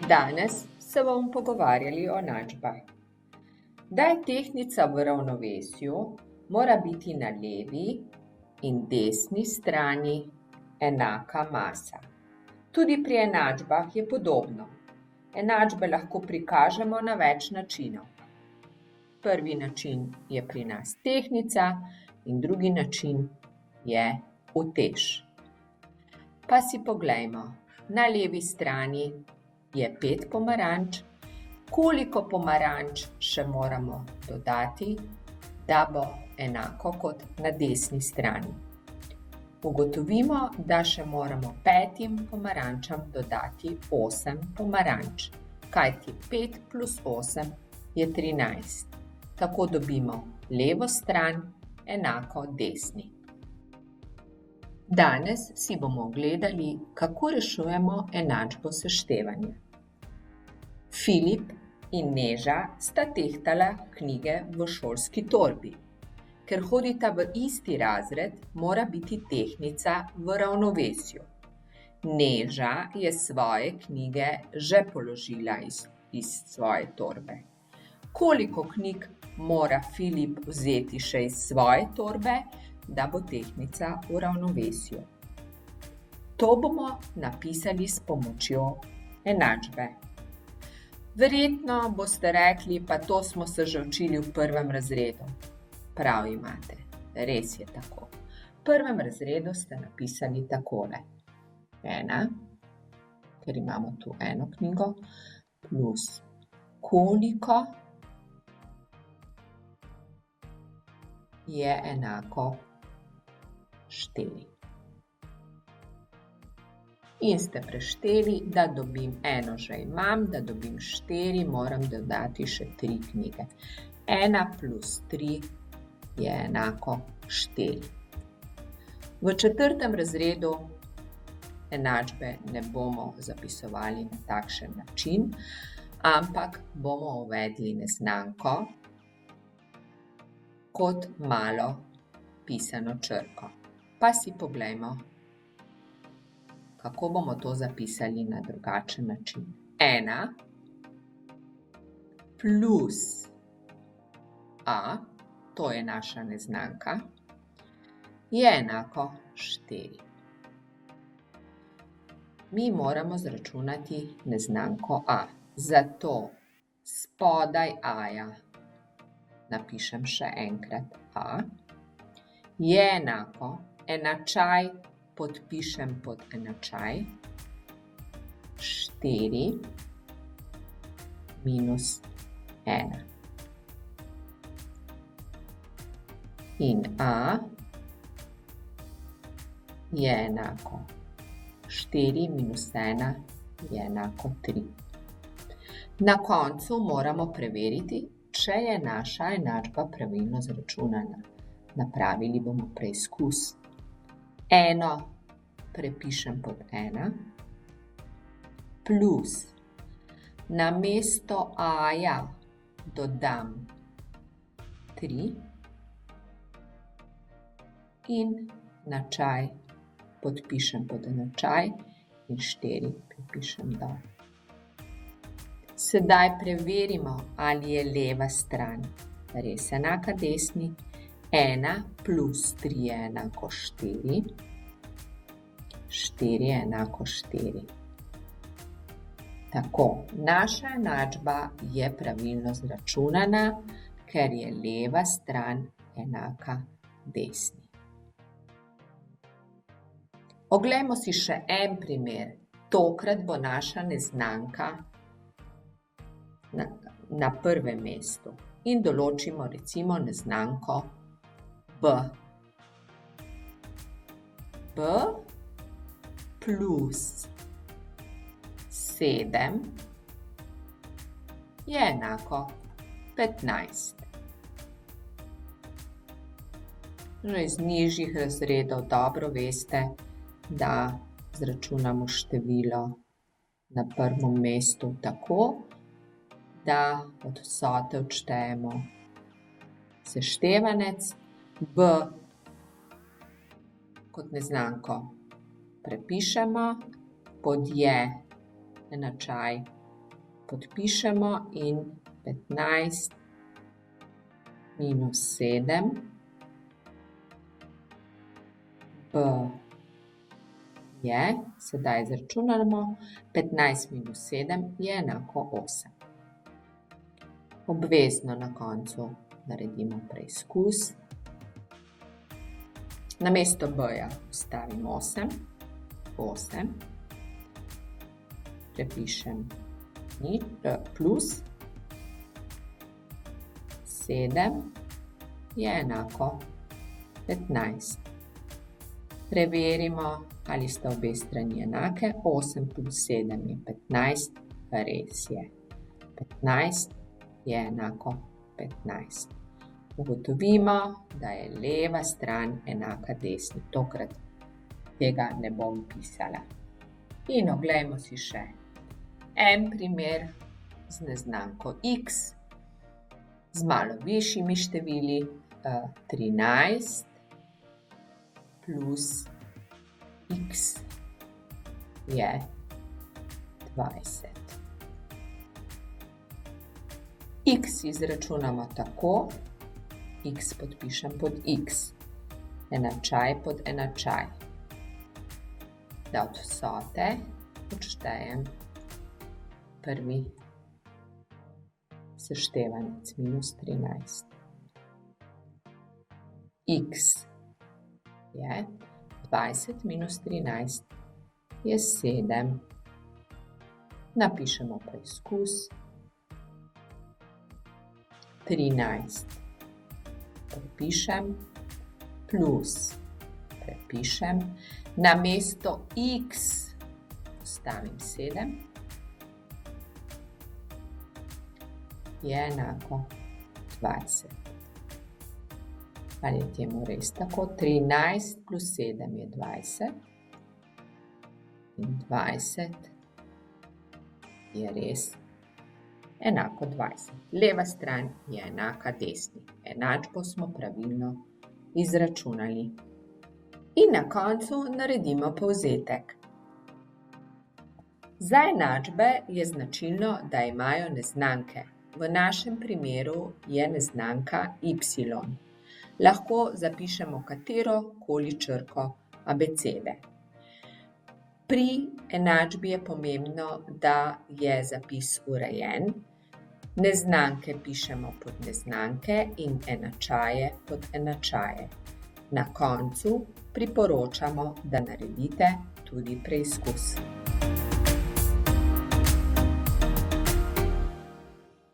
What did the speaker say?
Danes se bomo pogovarjali o enačbah. Da je tehtnica v ravnovesju, mora biti na levi in desni strani enaka masa. Tudi pri enačbah je podobno. Enačbe lahko prikažemo na več načinov. Prvi način je pri nas tehtnica in drugi način je utež. Pa si poglejmo, na levi strani je 5 pomaranč, koliko pomaranč še moramo dodati, da bo enako kot na desni strani. Ugotovimo, da še moramo 5 pomarančam dodati 8 pomaranč, kajti 5 plus 8 je 13. Tako dobimo levo stran enako desni. Danes si bomo ogledali, kako rešujemo enačbo seštevanja. Filip in Neža sta tehtala knjige v šolski torbi. Ker hodita v isti razred, mora biti tehtnica v ravnovesju. Neža je svoje knjige že položila iz svoje torbe. Koliko knjig mora Filip vzeti še iz svoje torbe, da bo tehtnica v ravnovesju? To bomo napisali s pomočjo enačbe. Verjetno boste rekli, pa to smo se že učili v 1. razredu. Prav imate, res je tako. V 1. razredu ste napisali takole. 1, ker imamo tu eno knjigo, plus koliko je enako 4. In ste prešteli, da dobim eno že imam, da dobim 4, moram dodati še 3 knjige. 1 plus 3 je enako 4. V 4. razredu enačbe ne bomo zapisovali na takšen način, ampak bomo uvedli neznanko kot malo pisano črko. Pa si poglejmo, kako bomo to zapisali na drugačen način. 1 plus a, to je naša neznanka, je enako 4. Mi moramo zračunati neznanko a, zato spodaj a-ja napišem še enkrat a, je enako, enačaj podpišem pod enačaj, 4 minus 1. In a je enako 4 minus 1 je enako 3. Na koncu moramo preveriti, če je naša enačba pravilno zračunana. Napravili bomo preizkus. 1 prepišem pod 1 plus namesto a-ja dodam 3 in enačaj podpišem pod enačaj in 4 pripišem dol. Sedaj preverimo, ali je leva stran res enaka desni. 1 plus 3 je enako 4. 4 je enako 4. Tako, naša enačba je pravilno zračunana, ker je leva stran enaka desni. Oglejmo si še en primer. Tokrat bo naša neznanka na prvem mestu in določimo recimo neznanko b. b plus 7 je enako 15. Že iz nižjih razredov dobro veste, da zračunamo število na prvem mestu tako, da od vsote odštejemo seštevanec, b kot neznanko prepišemo, pod je enačaj podpišemo in 15 minus 7 b je, sedaj izračunamo, 15 minus 7 je enako 8. Obvezno na koncu naredimo preizkus. Namesto b-ja vstavim 8, prepišem plus 7 je enako 15. Preverimo, ali sta obe strani enake. 8 plus 7 je 15, res je. 15 je enako 15. Ugotovimo, da je leva stran enaka desni. Tokrat tega ne bom pisala. In oglejmo si še en primer z neznanko x, z malo višjimi števili. 13 plus x je 20. X izračunamo tako, x podpišem pod x, enačaj pod enačaj. Da od vsote odštejem prvi seštevanec minus 13. X je 20 minus 13 je 7. Napišemo preizkus. 13 prepišem plus prepišem. Namesto x vstavim 7 je enako 20. Ali je temu res tako? 13 plus 7 je 20 in 20 je res enako 20. Leva stran je enaka desni. Enačbo smo pravilno izračunali. In na koncu naredimo povzetek. Za enačbe je značilno, da imajo neznanke. V našem primeru je neznanka y. Lahko zapišemo katerokoli črko abecede. Pri enačbi je pomembno, da je zapis urejen. Neznanke pišemo pod neznanke in enačaje pod enačaje. Na koncu priporočamo, da naredite tudi preizkus.